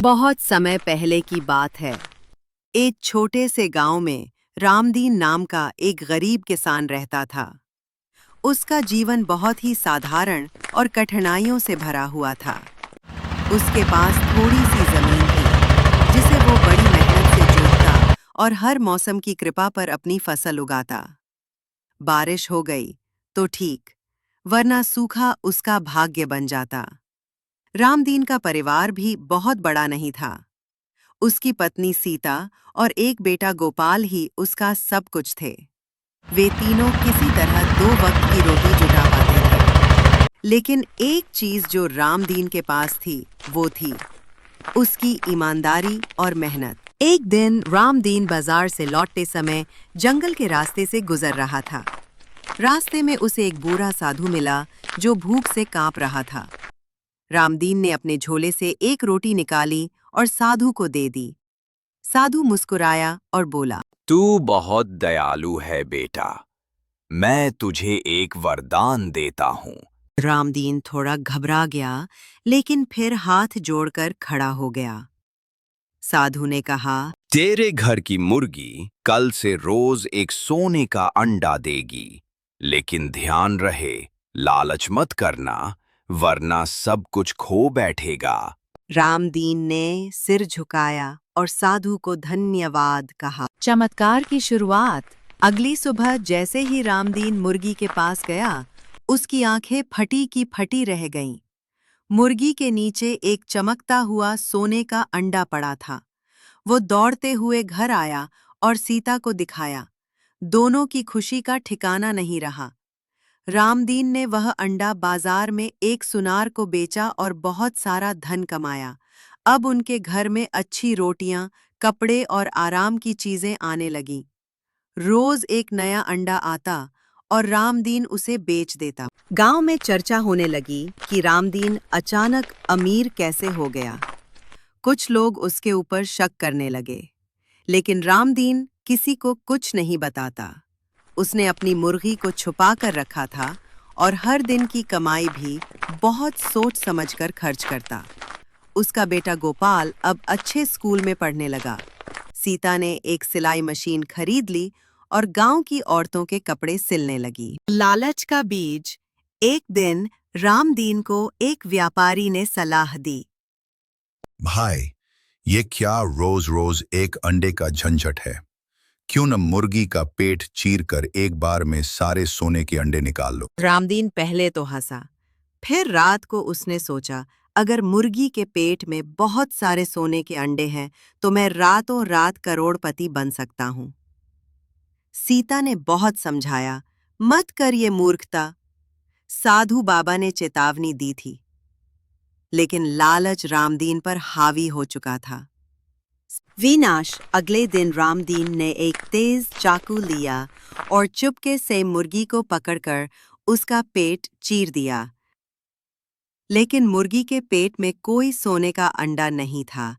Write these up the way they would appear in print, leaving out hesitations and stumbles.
बहुत समय पहले की बात है। एक छोटे से गांव में रामदीन नाम का एक गरीब किसान रहता था। उसका जीवन बहुत ही साधारण और कठिनाइयों से भरा हुआ था। उसके पास थोड़ी सी जमीन थी, जिसे वो बड़ी मेहनत से जोतता और हर मौसम की कृपा पर अपनी फसल उगाता। बारिश हो गई तो ठीक, वरना सूखा उसका भाग्य बन जाता। रामदीन का परिवार भी बहुत बड़ा नहीं था। उसकी पत्नी सीता और एक बेटा गोपाल ही उसका सब कुछ थे। वे तीनों किसी तरह 2 वक्त की रोटी जुटा पाते थे। लेकिन एक चीज जो रामदीन के पास थी, वो थी उसकी ईमानदारी और मेहनत। एक दिन रामदीन बाजार से लौटते समय जंगल के रास्ते से गुजर रहा था। रास्ते में उसे एक बूढ़ा साधु मिला जो भूख से कांप रहा था। रामदीन ने अपने झोले से एक रोटी निकाली और साधु को दे दी। साधु मुस्कुराया और बोला, तू बहुत दयालु है बेटा। मैं तुझे एक वरदान देता हूँ। रामदीन थोड़ा घबरा गया, लेकिन फिर हाथ जोड़कर खड़ा हो गया। साधु ने कहा, तेरे घर की मुर्गी कल से रोज एक सोने का अंडा देगी, लेकिन ध्यान रहे, लालच मत करना, वरना सब कुछ खो बैठेगा। रामदीन ने सिर झुकाया और साधु को धन्यवाद कहा। चमत्कार की शुरुआत। अगली सुबह जैसे ही रामदीन मुर्गी के पास गया, उसकी आंखें फटी की फटी रह गईं। मुर्गी के नीचे एक चमकता हुआ सोने का अंडा पड़ा था। वो दौड़ते हुए घर आया और सीता को दिखाया। दोनों की खुशी का ठिकाना नहीं रहा। रामदीन ने वह अंडा बाजार में एक सुनार को बेचा और बहुत सारा धन कमाया। अब उनके घर में अच्छी रोटियां, कपड़े और आराम की चीजें आने लगीं। रोज एक नया अंडा आता और रामदीन उसे बेच देता। गांव में चर्चा होने लगी कि रामदीन अचानक अमीर कैसे हो गया। कुछ लोग उसके ऊपर शक करने लगे, लेकिन रामदीन किसी को कुछ नहीं बताता। उसने अपनी मुर्गी को छुपा कर रखा था और हर दिन की कमाई भी बहुत सोच समझकर खर्च करता। उसका बेटा गोपाल अब अच्छे स्कूल में पढ़ने लगा। सीता ने एक सिलाई मशीन खरीद ली और गांव की औरतों के कपड़े सिलने लगी। लालच का बीज। एक दिन रामदीन को एक व्यापारी ने सलाह दी, भाई, ये क्या रोज रोज एक अंडे का झंझट है? क्यों न मुर्गी का पेट चीर कर एक बार में सारे सोने के अंडे निकाल लो। रामदीन पहले तो हंसा, फिर रात को उसने सोचा, अगर मुर्गी के पेट में बहुत सारे सोने के अंडे हैं तो मैं रातों रात करोड़पति बन सकता हूँ। सीता ने बहुत समझाया, मत कर ये मूर्खता। साधु बाबा ने चेतावनी दी थी, लेकिन लालच रामदीन पर हावी हो चुका था। विनाश। अगले दिन रामदीन ने एक तेज चाकू लिया और चुपके से मुर्गी को पकड़कर उसका पेट चीर दिया। लेकिन मुर्गी के पेट में कोई सोने का अंडा नहीं था,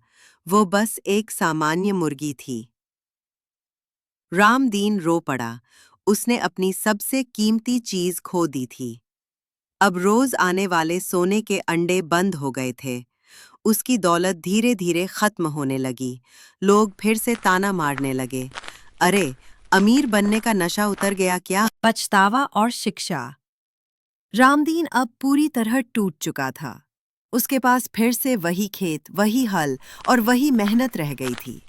वो बस एक सामान्य मुर्गी थी। रामदीन रो पड़ा। उसने अपनी सबसे कीमती चीज खो दी थी। अब रोज आने वाले सोने के अंडे बंद हो गए थे। उसकी दौलत धीरे धीरे खत्म होने लगी। लोग फिर से ताना मारने लगे, अरे, अमीर बनने का नशा उतर गया क्या? पछतावा और शिक्षा। रामदीन अब पूरी तरह टूट चुका था। उसके पास फिर से वही खेत, वही हल और वही मेहनत रह गई थी।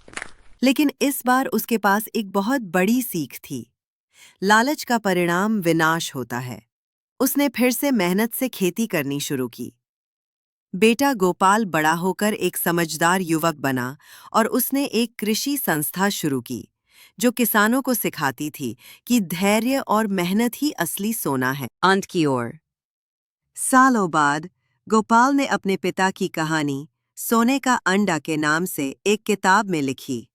लेकिन इस बार उसके पास एक बहुत बड़ी सीख थी। लालच का परिणाम विनाश होता है। उसने फिर से मेहनत से खेती करनी शुरू की। बेटा गोपाल बड़ा होकर एक समझदार युवक बना और उसने एक कृषि संस्था शुरू की, जो किसानों को सिखाती थी कि धैर्य और मेहनत ही असली सोना है। अंत की ओर। सालों बाद गोपाल ने अपने पिता की कहानी सोने का अंडा के नाम से एक किताब में लिखी,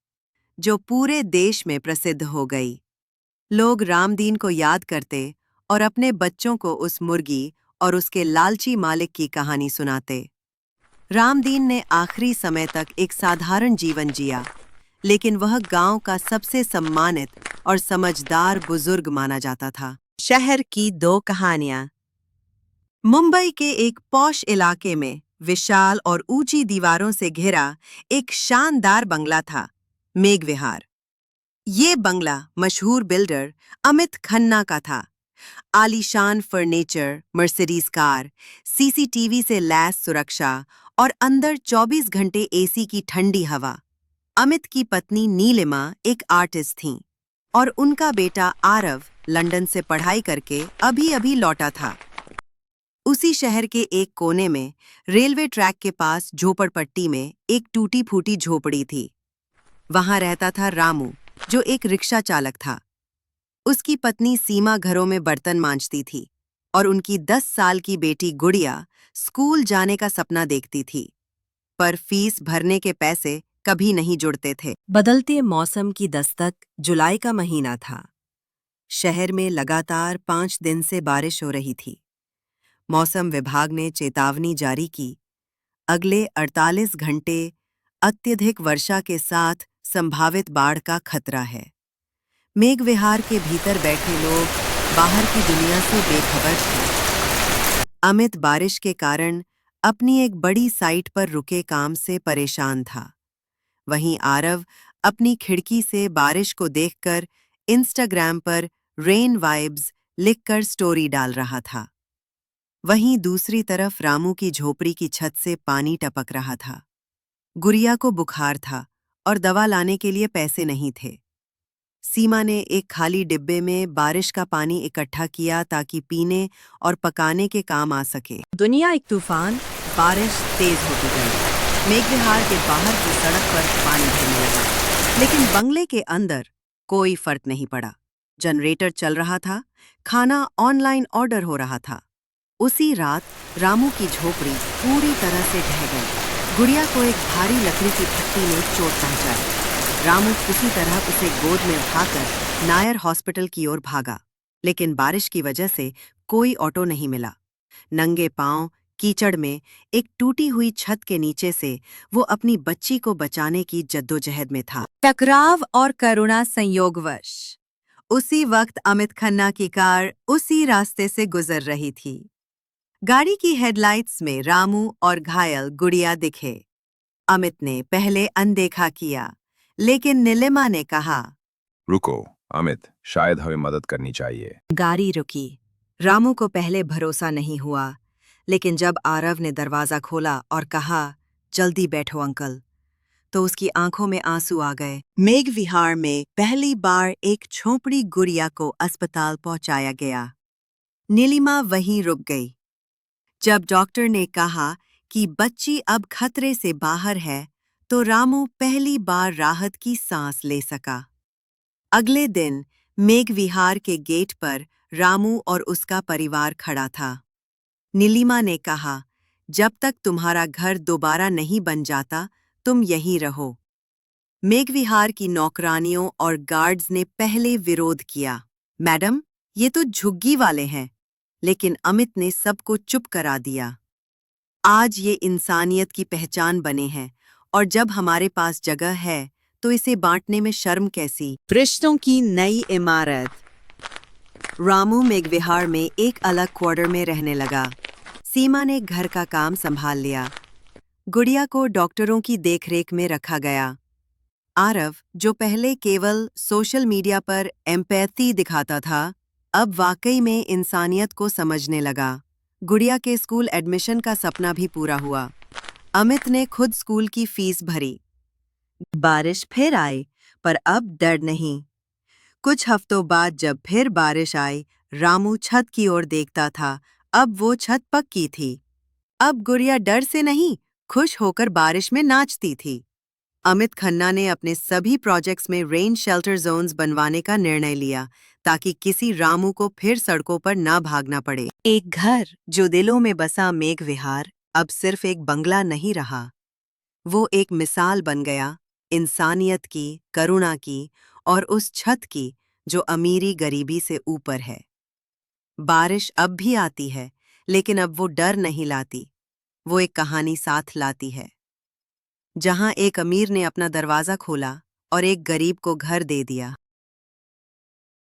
जो पूरे देश में प्रसिद्ध हो गई। लोग रामदीन को याद करते और अपने बच्चों को उस मुर्गी और उसके लालची मालिक की कहानी सुनाते। रामदीन ने आखिरी समय तक एक साधारण जीवन जिया, लेकिन वह गांव का सबसे सम्मानित और समझदार बुजुर्ग माना जाता था। शहर की 2 कहानियां। मुंबई के एक पॉश इलाके में विशाल और ऊंची दीवारों से घिरा एक शानदार बंगला था, मेघविहार। ये बंगला मशहूर बिल्डर अमित खन्ना का था। आलीशान फर्नीचर, मर्सिडीज कार, सीसीटीवी से लैस सुरक्षा और अंदर 24 घंटे एसी की ठंडी हवा। अमित की पत्नी नीलिमा एक आर्टिस्ट थीं और उनका बेटा आरव लंदन से पढ़ाई करके अभी-अभी लौटा था। उसी शहर के एक कोने में रेलवे ट्रैक के पास झोपड़पट्टी में एक टूटी-फूटी झोपड़ी थी। वहां रहता था रामू, जो एक रिक्शा चालक था। उसकी पत्नी सीमा घरों में बर्तन मांजती थी और उनकी 10 साल की बेटी गुड़िया स्कूल जाने का सपना देखती थी, पर फीस भरने के पैसे कभी नहीं जुड़ते थे। बदलते मौसम की दस्तक जुलाई का महीना था। शहर में लगातार 5 दिन से बारिश हो रही थी। मौसम विभाग ने चेतावनी जारी की, अगले 48 घंटे अत्यधिक वर्षा के साथ संभावित बाढ़ का खतरा है। मेघविहार के भीतर बैठे लोग बाहर की दुनिया से बेखबर थे। अमित बारिश के कारण अपनी एक बड़ी साइट पर रुके काम से परेशान था। वहीं आरव अपनी खिड़की से बारिश को देखकर इंस्टाग्राम पर रेन वाइब्स लिखकर स्टोरी डाल रहा था। वहीं दूसरी तरफ रामू की झोपड़ी की छत से पानी टपक रहा था। गुड़िया को बुखार था और दवा लाने के लिए पैसे नहीं थे। सीमा ने एक खाली डिब्बे में बारिश का पानी इकट्ठा किया ताकि पीने और पकाने के काम आ सके। दुनिया एक तूफान, बारिश तेज होती गई। मेघविहार के बाहर की सड़क पर पानी भरने लगा, लेकिन बंगले के अंदर कोई फर्क नहीं पड़ा। जनरेटर चल रहा था, खाना ऑनलाइन ऑर्डर हो रहा था। उसी रात रामू की झोपड़ी पूरी तरह से ढह गई। गुड़िया को एक भारी लकड़ी की फट्टी ने चोट पहुंचाई। रामू किसी तरह उसे गोद में उठाकर नायर हॉस्पिटल की ओर भागा, लेकिन बारिश की वजह से कोई ऑटो नहीं मिला। नंगे पांव कीचड़ में एक टूटी हुई छत के नीचे से वो अपनी बच्ची को बचाने की जद्दोजहद में था। टकराव और करुणा संयोगवश उसी वक्त अमित खन्ना की कार उसी रास्ते से गुजर रही थी। गाड़ी की हेडलाइट्स में रामू और घायल गुड़िया दिखे। अमित ने पहले अनदेखा किया, लेकिन नीलिमा ने कहा, रुको अमित, शायद हमें मदद करनी चाहिए। गाड़ी रुकी। रामू को पहले भरोसा नहीं हुआ, लेकिन जब आरव ने दरवाजा खोला और कहा, जल्दी बैठो अंकल, तो उसकी आंखों में आंसू आ गए। मेघविहार में पहली बार एक झोपड़ी गुड़िया को अस्पताल पहुंचाया गया। नीलिमा वहीं रुक गई। जब डॉक्टर ने कहा कि बच्ची अब खतरे से बाहर है, तो रामू पहली बार राहत की सांस ले सका। अगले दिन मेघविहार के गेट पर रामू और उसका परिवार खड़ा था। नीलिमा ने कहा, जब तक तुम्हारा घर दोबारा नहीं बन जाता, तुम यहीं रहो। मेघविहार की नौकरानियों और गार्ड्स ने पहले विरोध किया, मैडम, ये तो झुग्गी वाले हैं, लेकिन अमित ने सबको चुप करा दिया। आज ये इंसानियत की पहचान बने हैं, और जब हमारे पास जगह है, तो इसे बांटने में शर्म कैसी। रिश्तों की नई इमारत। रामू मेघविहार में एक अलग क्वार्टर में रहने लगा। सीमा ने घर का काम संभाल लिया। गुड़िया को डॉक्टरों की देखरेख में रखा गया। आरव, जो पहले केवल सोशल मीडिया पर एम्पैथी दिखाता था, अब वाकई में इंसानियत को समझने लगा। गुड़िया के स्कूल एडमिशन का सपना भी पूरा हुआ। अमित ने खुद स्कूल की फीस भरी। बारिश फिर आई, पर अब डर नहीं। कुछ हफ्तों बाद जब फिर बारिश आई, रामू छत की ओर देखता था। अब वो छत पक्की थी। अब गुड़िया डर से नहीं, खुश होकर बारिश में नाचती थी। अमित खन्ना ने अपने सभी प्रोजेक्ट्स में रेन शेल्टर जोन्स बनवाने का निर्णय लिया, ताकि किसी रामू को फिर सड़कों पर न भागना पड़े। एक घर जो दिलों में बसा मेघविहार अब सिर्फ एक बंगला नहीं रहा। वो एक मिसाल बन गया, इंसानियत की, करुणा की और उस छत की जो अमीरी गरीबी से ऊपर है। बारिश अब भी आती है, लेकिन अब वो डर नहीं लाती। वो एक कहानी साथ लाती है, जहां एक अमीर ने अपना दरवाजा खोला और एक गरीब को घर दे दिया।